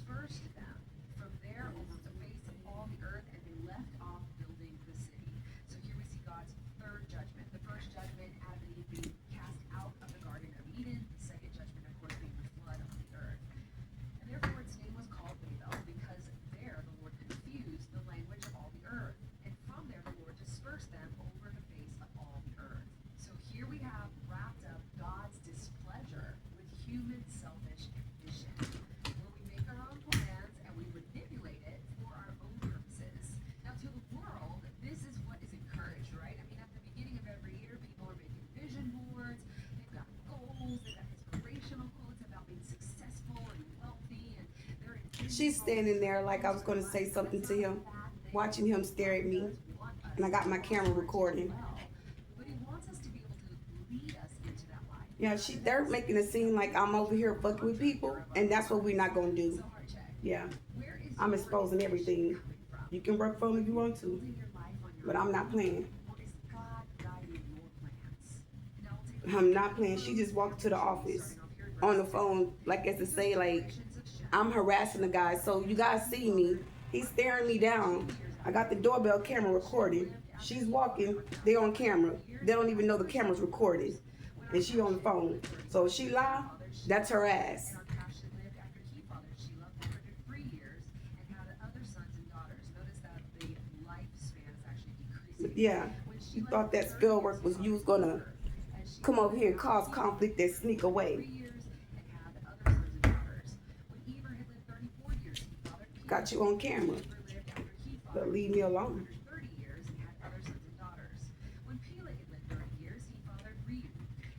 dispersed them from there over the face of all the earth, and they left off building the city. So here we see God's third judgment. The first judgment, Adam and Eve being cast out of the Garden of Eden. The second judgment, of course, being the flood on the earth. And therefore its name was called Babel, because there the Lord confused the language of all the earth. And from there the Lord dispersed them over the face of all the earth. So here we have wrapped up God's displeasure with human selfish ambition, where we make our own plans and we manipulate it for our own purposes. Now, to the world, this is what is encouraged, right? I mean, at the beginning of every year, people are making vision boards, they've got goals, they've got inspirational quotes about being successful and wealthy, and they're She's standing there like I was going to say something to him, watching him stare at me, and I got my camera recording. But he wants us to be able to lead us into that life. Yeah, they're making it seem like I'm over here fucking with people, and that's what we're not gonna do. So heart check. Yeah, Where is I'm your exposing everything. coming from? You can work for me if you want to, Building your life on your but I'm not playing. Or is God guiding your plans? Now we'll take I'm not playing. She just walked to the office on the phone, like as to say, like, I'm harassing the guy. So you guys see me. He's staring me down. I got the doorbell camera recording. She's walking. They're on camera. They don't even know the camera's recorded. And she on the phone. So if she lie, that's her ass. In our cash that lived after key fathers, she loved 103 years and had other sons and daughters. Notice that the lifespan is actually But decreasing. yeah, When you lived thought that 30 spell years, work was he you was fathered gonna her, and she come over here and lived cause 3 conflict and sneak away. years and had other sons and daughters. When Eber had lived 34 years, he fathered Peleg. Got you on camera. Eber lived after he But fathered leave me alone. 130 years and had other sons and daughters. When Peleg had lived 30 years, he fathered Reu.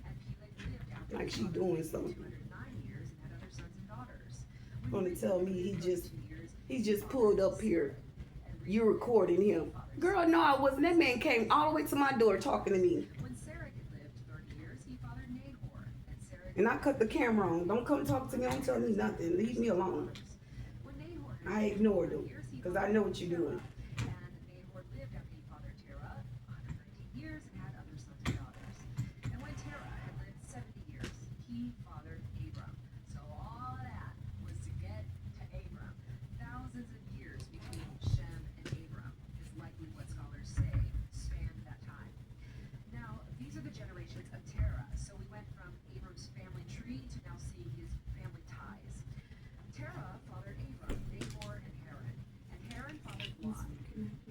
And Peleg lived after Like he she fathered doing Reu something. 209 years and had other sons and daughters. When Gonna Reu tell me lived he 32 just years, he just pulled up here. You recording him. Girl, no, I wasn't. That man came all the way to my door talking to me. When Sarah had lived 30 years, he fathered Nahor. And Sarah And I cut the camera on. Don't come talk to me. Don't tell me nothing. Leave me alone. When Nahor had I lived ignored 30 him years, he because I fathered know what you're Terah. doing. And Nahor lived after he fathered Terah 119 years and had other sons and daughters. And when Terah had lived 70 years, he fathered Abram. So all of that was to get to Abram. Thousands of years between Shem and Abram is likely what scholars say spanned that time. Now, these are the generations of Terah. So we went from Abram's family tree to now seeing his family ties. Terah fathered Abram, Nahor, and Haran. And Haran fathered Lot.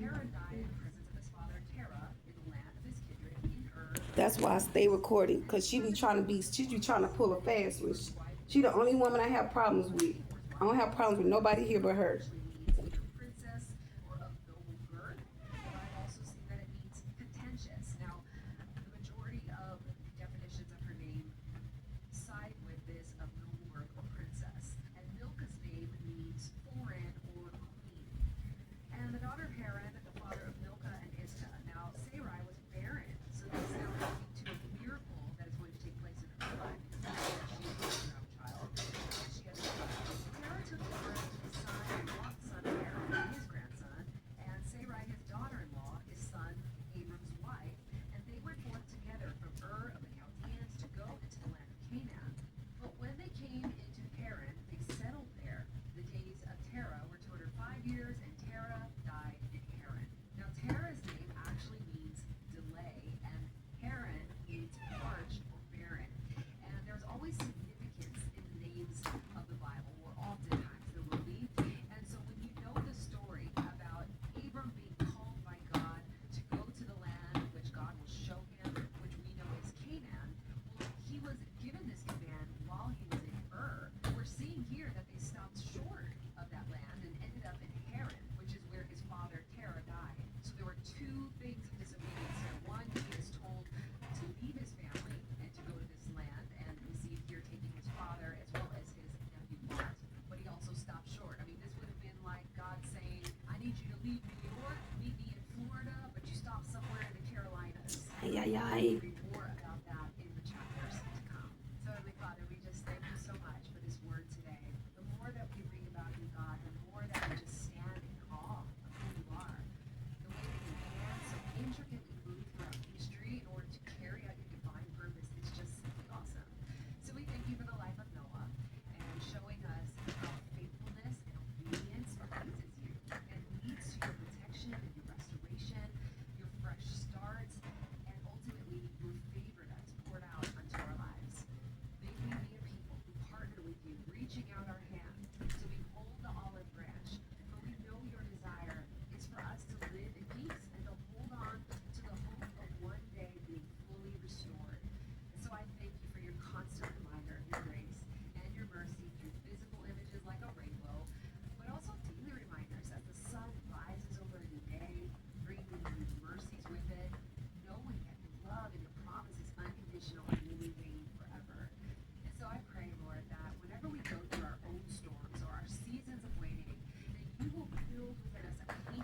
Haran died in the presence of his father Terah in the land of his kindred in Ur. That's why I stay recording. Cause she be trying to pull a fast one. She the only woman I have problems with. I don't have problems with nobody here but her. Means either princess or of noble birth, but I've also seen that it means contentious. Now, the majority of definitions of her name side with this of noble birth or princess. And Milcah's name means foreign or queen. And the daughter of Haran, the father of Milcah and Iscah. Now, Sarai was barren, so this is now leading to a miracle that is going to take place in her life. She is going to have a child, and she has a son. Sarah took Abram, his son, and Lot, son of Haran, his grandson, and Sarai, his daughter-in-law, his son, Abram's wife, and they went forth together from Ur of the Chaldeans to go into the land of Canaan. But when they came into Haran, they settled there. The days of Terah were 205 years, and Terah died in Haran. Now, Terah's name actually means delay, and Haran means parched or barren. And there's always significance in the names of the Bible, or oftentimes there will be. And so when you know the story about Abram being called by God to go to the land which God will show him, which we know is Canaan, well, he was given this command while he was in Ur. We're seeing here that they stopped short of that land and ended up in Haran, which is where his father Terah died. So there were two things of disobedience here. One, he is told to leave his family and to go to this land, and we see here taking his father as well as his nephew Lot. But he also stopped short. I mean, this would have been like God saying, I need you to leave New York, meet me in Florida, but you stop somewhere in the Carolinas. Ay, ay, ay. Read more about that in the chapters to come. So, Heavenly Father, we just thank you so much for this word today. The more that we read about you, God, the more that we just stand in awe of who you are. The way that your hands so intricately move throughout history in order to carry out your divine purpose is just simply awesome. So we thank you for the life of Noah and showing us how faithfulness and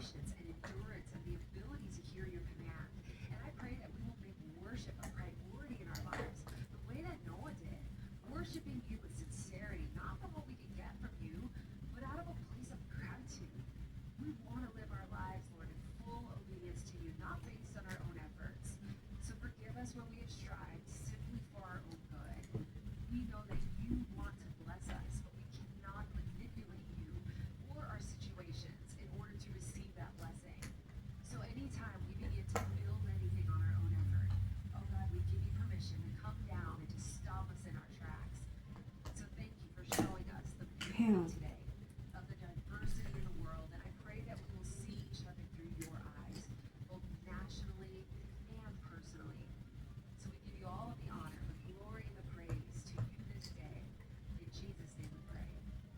patience and endurance and the ability to hear your command. And I pray that we will make worship a priority in our lives, the way that Noah did, worshiping you with sincerity, not from what we can get from you, but out of a place of gratitude. We want to live our lives, Lord, in full obedience to you, not based on our own efforts. So forgive us when we have strived simply for our own good. We know that you want to bless us, but we cannot manipulate you or our situations in order to receive that blessing. So anytime we begin to build anything on our own effort, oh God, we give you permission to come down and to stop us in our tracks. So thank you for showing us the beauty today of the diversity in the world, and I pray that we will see each other through your eyes, both nationally and personally. So we give you all of the honor, the glory, and the praise to you this day. In Jesus' name we pray.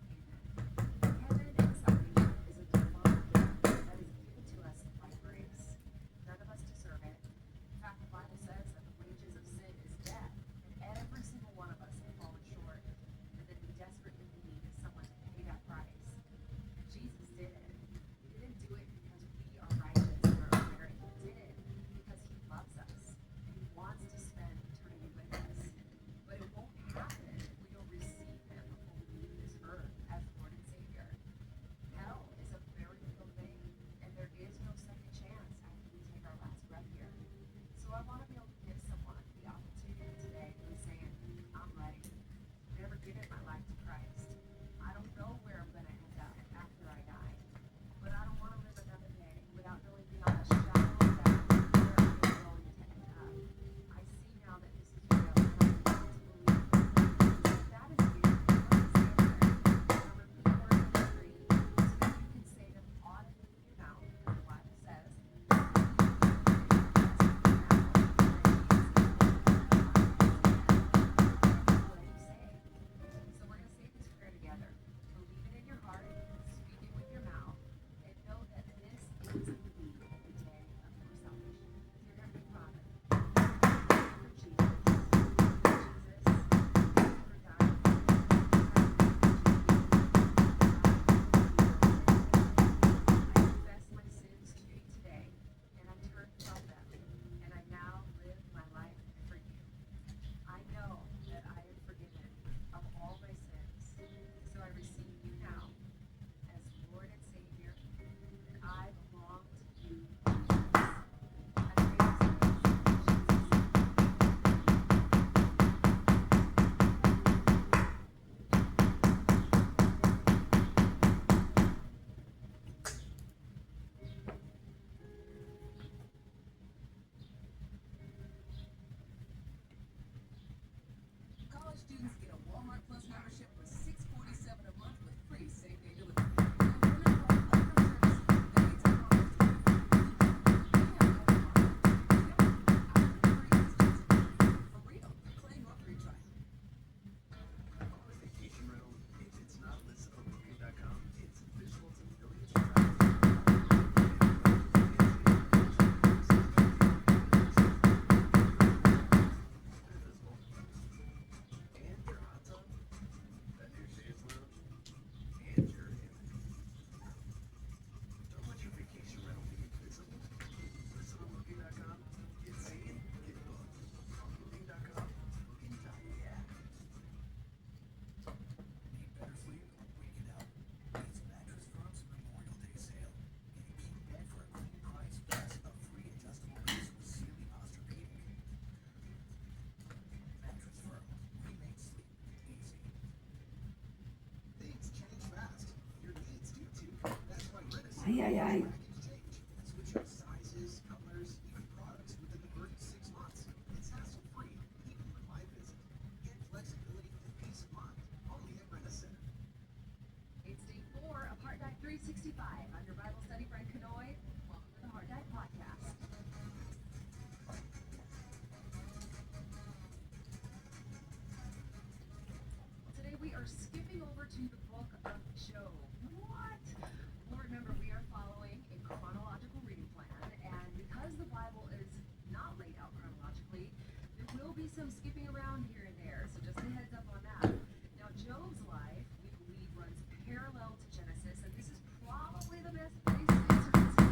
Amen. Heaven and salvation is a divine gift that is given to us by grace. None of us deserve it. In fact, the Bible says that the wages of sin is death, and every single one of us have fallen short, and that we desperately need someone to pay that price. Jesus did it. He didn't do it because we are righteous in our own merit. He did it because he loves us and he wants to spend eternity with us. But it won't happen if we don't receive him before we leave this earth as Lord and Savior. Hell is a very real thing, and there is no second chance after we take our last breath here. So I want to be able to give someone the opportunity today to be saying, I'm ready. I've never given my life to Christ. I don't know where I'm going to end up after I die, but I don't want to live another day without knowing beyond a shadow of a doubt where I'm going to end up. I see now that this is real, and I want to believe it. If that is you, let us answer. Now repeat the words on the screen so that you can say them audibly with your mouth, because the Bible says, what you say. So we're going to say this prayer together. Believe it in your heart, speak it with your mouth, and know that this is indeed the day of your salvation. Dear Heavenly Father, thank you for Jesus. Jesus, thank you for dying. I confess my sins to you today, and I turn from them, and I now live my life for you. I know that I am forgiven of all my sins, so I receive you now as Lord and Savior, and I belong to you, Jesus. I pray this in College students get a Walmart Plus membership for $6.47 a month with free same-day delivery. And learn about other services that may take on up to 24 For real, claim your free trial. Vacation rental, if it's not listed on Booking.com, it's visible to millions of travelers. And your hot tub, that new shades lounge, and your image. Don't let your vacation rental be invisible. Listen on Booking.com, get seen, get booked. On Booking.com, Booking.yeah. Need better sleep? Wake it up. It's Mattress Firm's Memorial Day sale. Get a king bed for a clean price plus a free adjustable base with Sealy Posturepedic. Mattress Firm. We make sleep easy. Things change fast. Your needs do too. That's why Redis Ay, ay, ay. package change. Switch your sizes, colors, even products within the first 6 months. It's hassle-free, even with my visit. Get flexibility and peace of mind. Only at Redis Center. It's day 4 of Heart Dive 365. I'm your Bible study friend, Kanoy. Welcome to the Heart Dive podcast. Today we are skipping over to the book of Job. What? Well, remember, we are following a chronological reading plan, and because the Bible is not laid out chronologically, there will be some skipping around here and there, so just a heads up on that. Now, Job's life, we believe, runs parallel to Genesis, and this is probably the best place to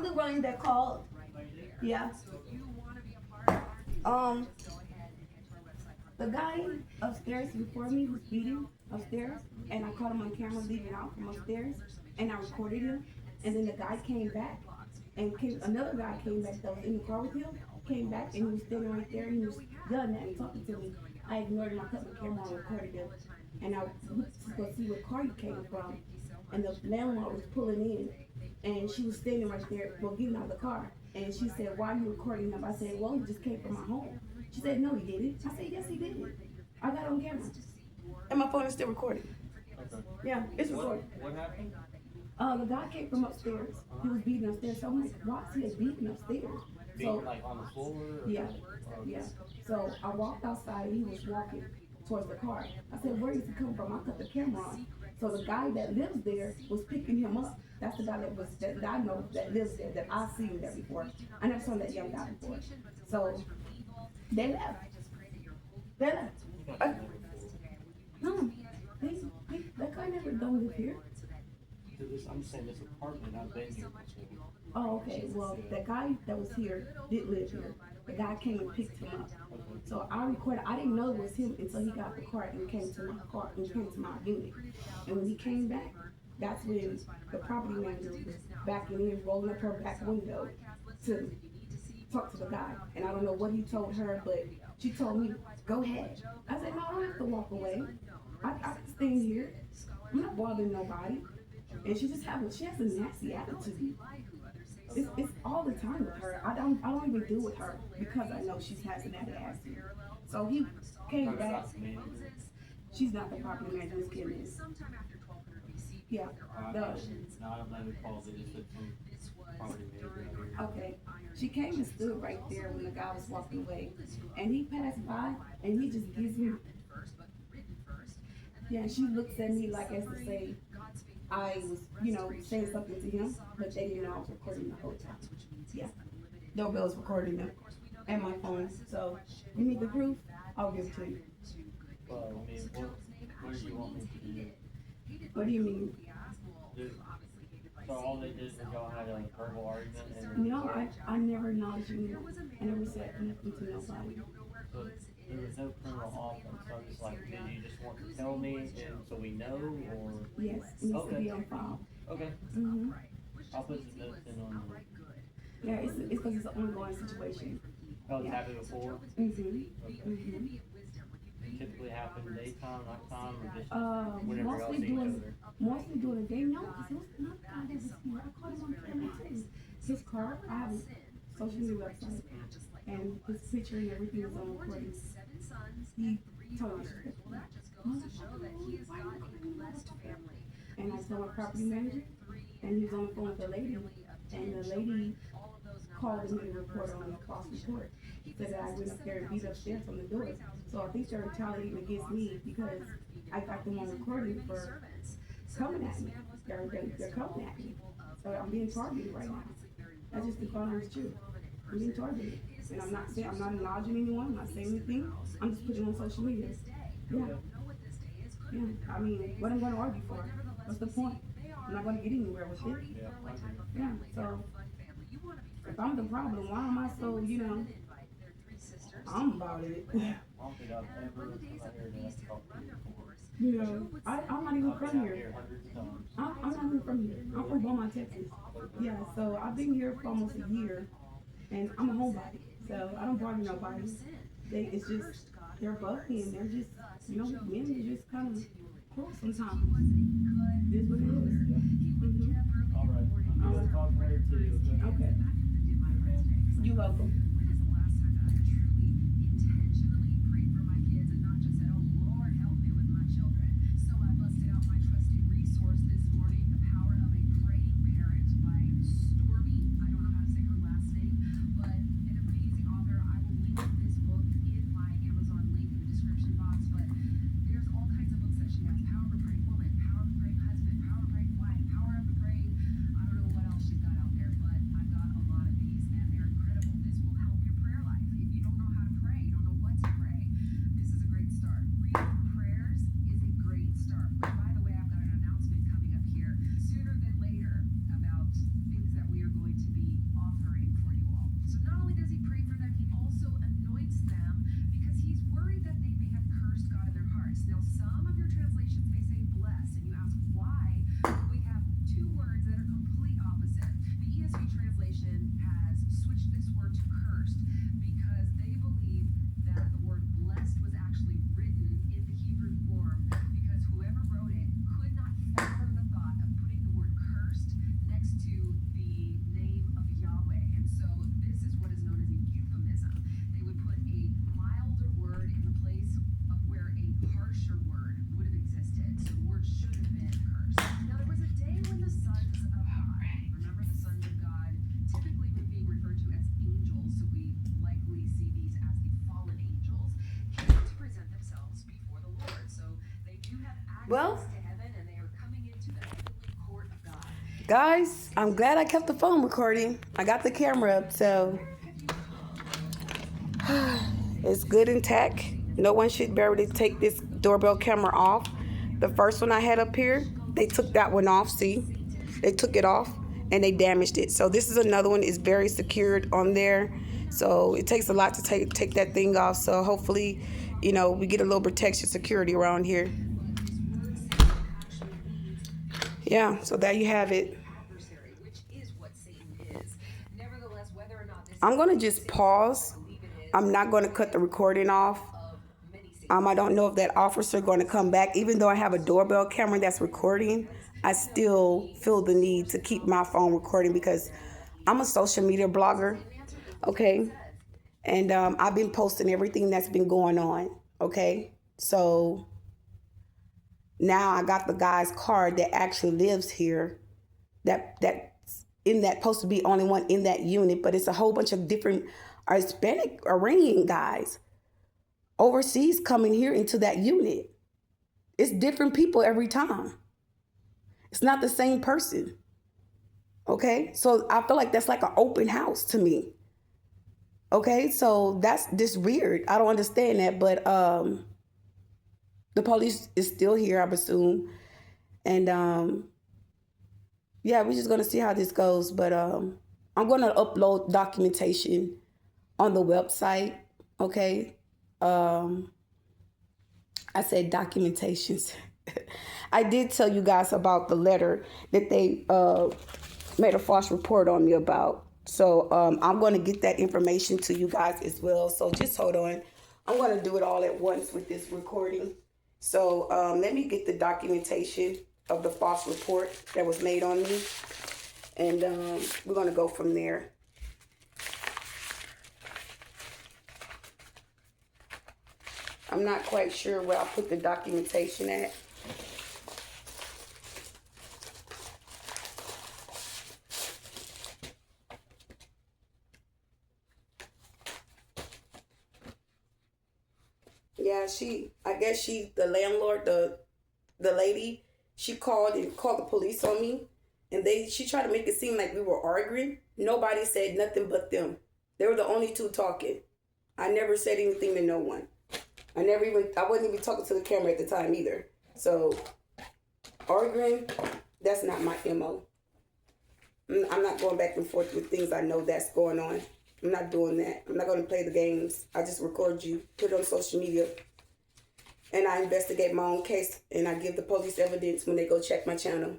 the one that called. Yeah. So if you wanna be a part of our community, Um, just go ahead and head to our website. the guy upstairs before me was beating upstairs, and I caught him on camera leaving out from upstairs, and I recorded him. And then the guy came back, and another guy came back that was in the car with him, came back, and he was standing right there, and he was yelling at me, talking to me. I ignored him, I cut my camera on, recorded him, and I went to go see what car he came from, and the landlord was pulling in, and she was standing right there, well, getting out of the car, and she said, "Why are you recording him?" I said, "Well, he just came from my home." She said, "No, he didn't." I said, "Yes, he did. I got it on camera, and my phone is still recording." Okay. Yeah, it's recording. What happened? The guy came from upstairs. He was beating upstairs. So I'm like, why is he beating upstairs? Being So like on the floor? Or yeah, or- yeah. So I walked outside. He was walking towards the car. I said, "Where is he coming from?" I cut the camera on. So the guy that lives there was picking him up. That's the guy that I know that lives there, that I've seen there before. I never saw that young guy before. So they left. They left. No, that guy never don't live here. To this, I'm saying this apartment, I've been here before. Oh, okay. Well, the guy that was here did live here. The guy came and picked him up. So I recorded. I didn't know it was him until he got the car and came to my car and came to my unit. And when he came back, that's when the property manager was backing in, rolling up her back window to talk to the guy. And I don't know what he told her, but she told me, "Go ahead." I said, "No, I don't have to walk away. I can stay in here. I'm not bothering nobody." And she has a nasty attitude. It's all the time with her. I don't even deal with her because I know she has a nasty attitude. So he came Probably back. not the manager. She's not the property manager, Miss Kim is. Yeah. No, I don't know who calls it, it's a property manager out here. Okay. She came and stood right there when the guy was walking away. And he passed by and he just gives me, yeah, and she looks at me like as to say, I was, saying something to him, but they didn't know I was recording the whole time. Yeah. Doorbell was recording them and my phone. So you need the proof? I'll give it to you. Well, I mean, what do you want me to do? What do you mean? So all they did was y'all had a verbal argument and. No, I never acknowledged you. I never said anything to nobody. So there was no criminal offense, so I'm just like, did you just want to tell me and so we know, or? Yes, it needs to be on file. Okay, Mm-hmm. I'll put some notes in on, Yeah, it's because it's an ongoing situation. oh, it's happened before? Mm-hmm. Okay. Mm-hmm. Typically happen daytime, nighttime, or just whenever y'all Mostly see each doing, other? mostly during the day. No, because it was another guy that was here. I caught him on camera too. His car, I have a social media website, and his picture and everything is on recording. He told me, and I told my property manager, and he was on the phone with the lady, and the lady called him and reported on the false report. Said that I went up there and beat upstairs on the door. So I think they're retaliating against me because I got them on recording for coming at me. They're coming at me. So I'm being targeted right now. That's just the honest truth. I'm being targeted. And I'm not acknowledging anyone, I'm not saying anything. I'm just putting it on social media. Yeah. Yeah. I mean, what am I gonna argue for? What's the point? I'm not gonna get anywhere with it. Yeah, I agree. Yeah. So if I'm the problem, why am I so, I'm about it. I don't think I've ever come out here and asked talk to you before. I'm not even I've been from out here. here hundreds of times. I'm not even from here. I'm from Beaumont, Texas. Yeah, so I've been here for almost a year, and I'm a homebody, so I don't bother nobody. It's just, they're bucky and they're just, men are just kind of cruel sometimes. It is what it is. Mhm. All right, I'm gonna talk to her too. Okay. You're welcome. Well, to heaven, and they are coming into the heavenly court of God. guys, I'm glad I kept the phone recording. I got the camera up, so it's good intact. No one should be able to take this doorbell camera off. The first one I had up here, they took that one off. See, they took it off and they damaged it. So this is another one. It's very secured on there. So it takes a lot to take that thing off. So hopefully, you know, we get a little protection security around here. Yeah, so there you have it. Adversary, which is what Satan is. Nevertheless, whether or not this I'm going to just pause. I'm not going to cut the recording off. I don't know if that officer going to come back. Even though I have a doorbell camera that's recording, I still feel the need to keep my phone recording because I'm a social media blogger, okay? And I've been posting everything that's been going on, okay? So now I got the guy's card that actually lives here, that's supposed to be only one in that unit, but it's a whole bunch of different Hispanic Iranian guys overseas coming here into that unit. It's different people every time. It's not the same person. Okay? So I feel like that's like an open house to me. Okay? So that's just weird. I don't understand that, but the police is still here, I assume. And yeah, we're just gonna see how this goes. But I'm gonna upload documentation on the website. Okay? I said documentations. I did tell you guys about the letter that they made a false report on me about. So I'm going to get that information to you guys as well. So just hold on. I'm going to do it all at once with this recording. So let me get the documentation of the false report that was made on me. And we're going to go from there. I'm not quite sure where I put the documentation at. Yeah, I guess the landlord, the lady, she called the police on me, and she tried to make it seem like we were arguing. Nobody said nothing but them. They were the only two talking. I never said anything to no one. I wasn't even talking to the camera at the time either. So, arguing, that's not my MO. I'm not going back and forth with things I know that's going on. I'm not doing that. I'm not going to play the games. I just record you, put it on social media, and I investigate my own case, and I give the police evidence when they go check my channel.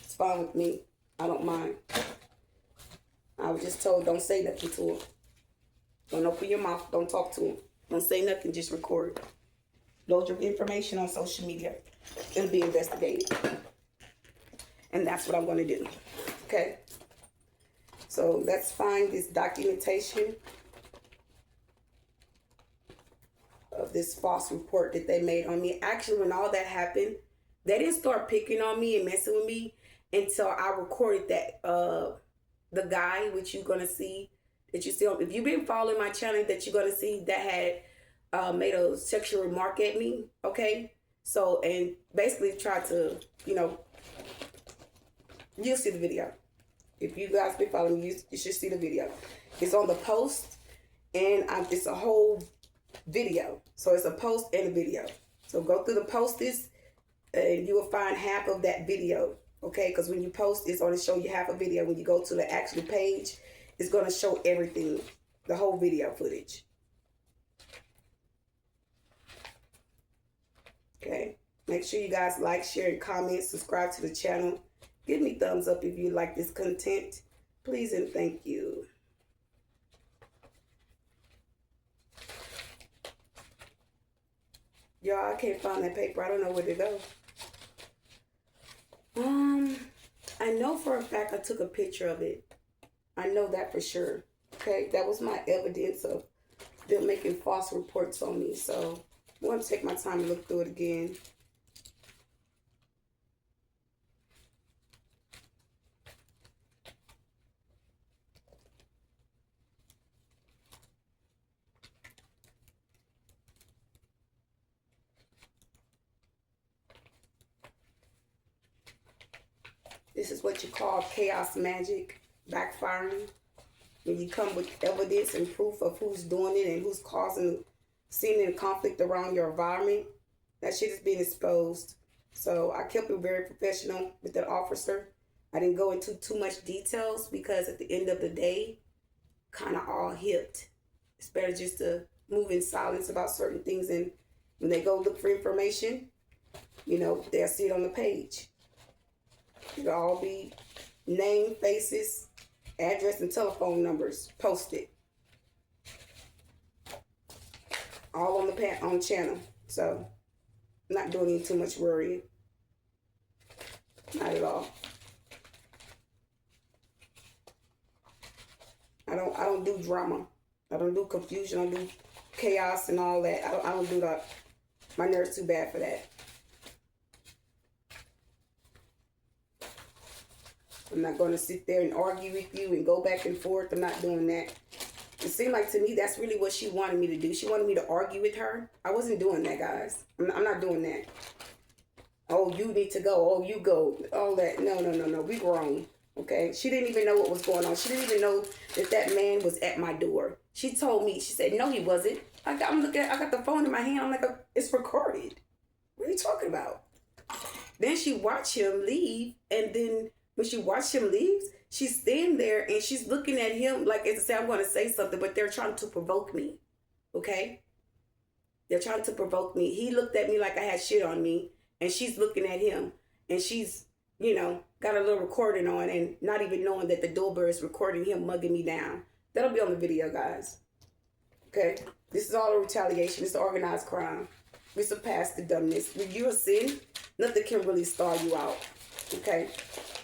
It's fine with me. I don't mind. I was just told, don't say nothing to them. Don't open your mouth. Don't talk to them. Don't say nothing, just record. Load your information on social media. It'll be investigated. And that's what I'm going to do. Okay? So let's find this documentation of this false report that they made on me. Actually, when all that happened, they didn't start picking on me and messing with me until I recorded that. The guy, which you're going to see, that you see, if you've been following my channel, that you're going to see that had made a sexual remark at me, okay? So, and basically tried to, you'll see the video. If you guys been following me, you should see the video. It's on the post, and it's a whole video. So it's a post and a video. So go through the posters, and you will find half of that video, okay? Because when you post, it's going to show you half a video. When you go to the actual page, it's going to show everything, the whole video footage. Okay? Make sure you guys like, share, and comment. Subscribe to the channel. Give me thumbs up if you like this content. Please and thank you. Y'all, I can't find that paper. I don't know where to go. I know for a fact I took a picture of it. I know that for sure. Okay, that was my evidence of them making false reports on me. So I'm going to take my time to look through it again. This is what you call chaos magic backfiring. When you come with evidence and proof of who's doing it and who's causing sin and conflict around your environment, that shit is being exposed. So I kept it very professional with that officer. I didn't go into too much details because at the end of the day, kind of all hipped. It's better just to move in silence about certain things, and when they go look for information, you know, they'll see it on the page. It'll all be name, faces, address, and telephone numbers posted. All on the channel. So I'm not doing any too much worrying. Not at all. I don't do drama. I don't do confusion. I don't do chaos and all that. I don't do that. My nerves too bad for that. I'm not going to sit there and argue with you and go back and forth. I'm not doing that. It seemed like to me that's really what she wanted me to do. She wanted me to argue with her. I wasn't doing that, guys. I'm not doing that. Oh, you need to go. Oh, you go. All that. No. We grown. Okay? She didn't even know what was going on. She didn't even know that man was at my door. She told me. She said, no, he wasn't. I'm looking at, I got the phone in my hand. I'm like, it's recorded. What are you talking about? Then she watched him leave. And then when she watched him leave, she's standing there and she's looking at him like as to say, I'm going to say something, but they're trying to provoke me. Okay? They're trying to provoke me. He looked at me like I had shit on me. And she's looking at him. And she's, you know, got a little recording on and not even knowing that the doorbell is recording him mugging me down. That'll be on the video, guys. Okay? This is all a retaliation. It's organized crime. We surpass the dumbness. When you're a sin, nothing can really star you out. Okay?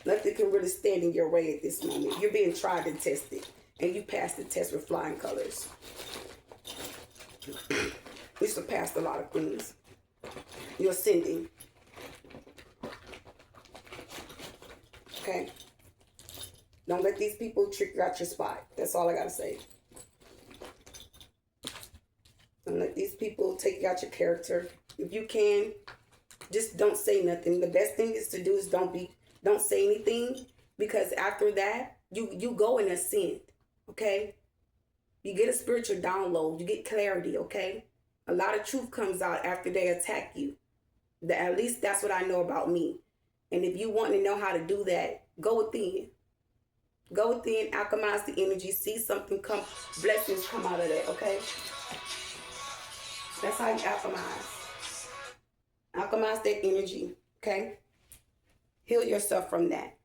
Nothing can really stand in your way at this moment. You're being tried and tested. And you passed the test with flying colors. We surpassed a lot of things. You're ascending. Okay? Don't let these people trick you out your spot. That's all I gotta say. Don't let these people take you out your character. If you can, just don't say nothing. The best thing is to do is don't say anything, because after that, you go and ascend. Okay? You get a spiritual download. You get clarity, okay? A lot of truth comes out after they attack you. At least that's what I know about me. And if you want to know how to do that, go within. Go within, alchemize the energy, see something come, blessings come out of that, okay? That's how you alchemize. Alchemize that energy, okay? Heal yourself from that.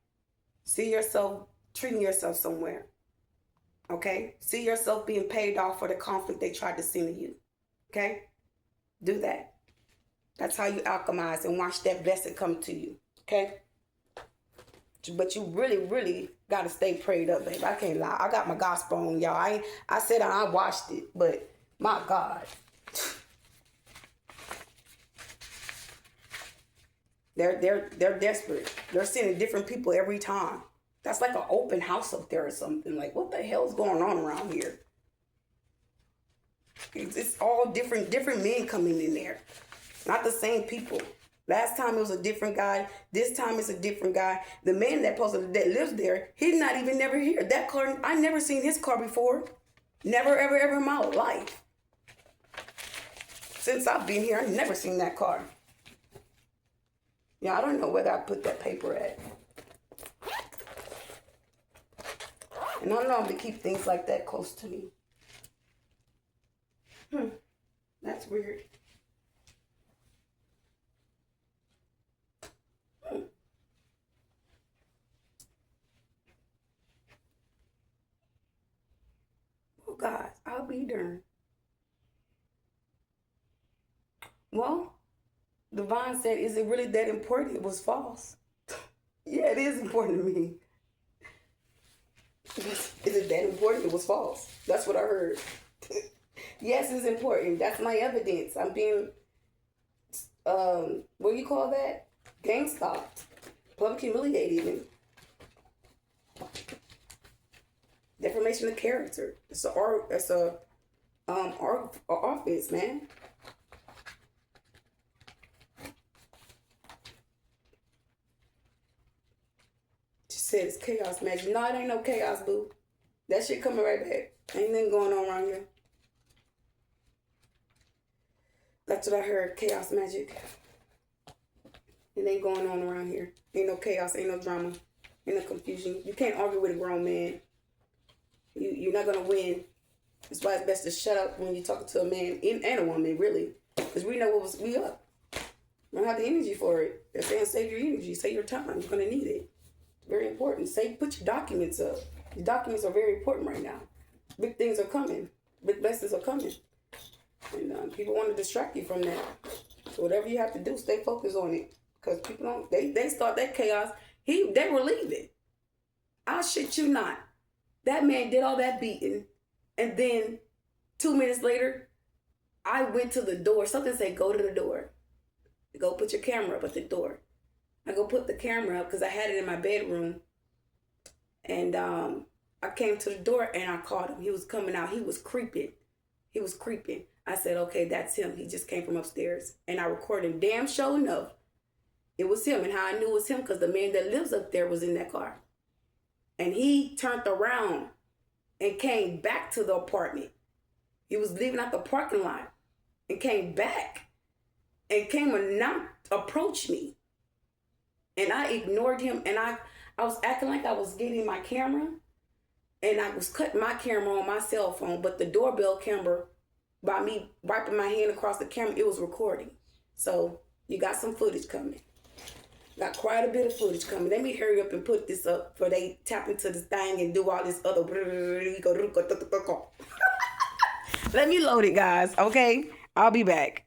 See yourself treating yourself somewhere, okay? See yourself being paid off for the conflict they tried to send to you, okay? Do that. That's how you alchemize and watch that blessing come to you, okay? But you really, really got to stay prayed up, babe. I can't lie. I got my gospel on, y'all. I said I watched it, but my God. They're desperate. They're sending different people every time. That's like an open house up there or something. Like, what the hell's going on around here? It's all different men coming in there. Not the same people. Last time it was a different guy. This time it's a different guy. The man that lives there, he's not even never here. That car, I never seen his car before. Never, ever in my life. Since I've been here, I've never seen that car. Yeah, I don't know whether I put that paper at. And I normally keep things like that close to me. That's weird. Oh, God, I'll be darned. Well, Devon said, is it really that important? It was false. Yeah, it is important to me. Is it that important? It was false. That's what I heard. Yes, it's important. That's my evidence. I'm being, what do you call that? Gang stalked. Public humiliated even. Defamation of character. It's a offense, man. said it's chaos magic. No, it ain't no chaos, boo. That shit coming right back. Ain't nothing going on around here. That's what I heard. Chaos magic. It ain't going on around here. Ain't no chaos. Ain't no drama. Ain't no confusion. You can't argue with a grown man. You're not gonna win. That's why it's best to shut up when you're talking to a man and a woman, really, because we know we up. We don't have the energy for it. They're saying save your energy, save your time. You're gonna need it. It's very important. Put your documents up. Your documents are very important right now. Big things are coming. Big blessings are coming, and people want to distract you from that. So whatever you have to do, stay focused on it, because people don't. They start that chaos. They were leaving. I shit you not. That man did all that beating, and then 2 minutes later, I went to the door. Something said, go to the door. Go put your camera up at the door. I go put the camera up because I had it in my bedroom. And I came to the door and I caught him. He was coming out. He was creeping. I said, okay, that's him. He just came from upstairs. And I recorded him. Damn sure enough, it was him. And how I knew it was him, because the man that lives up there was in that car. And he turned around and came back to the apartment. He was leaving out the parking lot and came back and came and now approached me. And I ignored him, and I was acting like I was getting my camera, and I was cutting my camera on my cell phone, but the doorbell camera, by me wiping my hand across the camera, it was recording. So you got some footage coming. Got quite a bit of footage coming. Let me hurry up and put this up before they tap into this thing and do all this other. Let me load it, guys. Okay, I'll be back.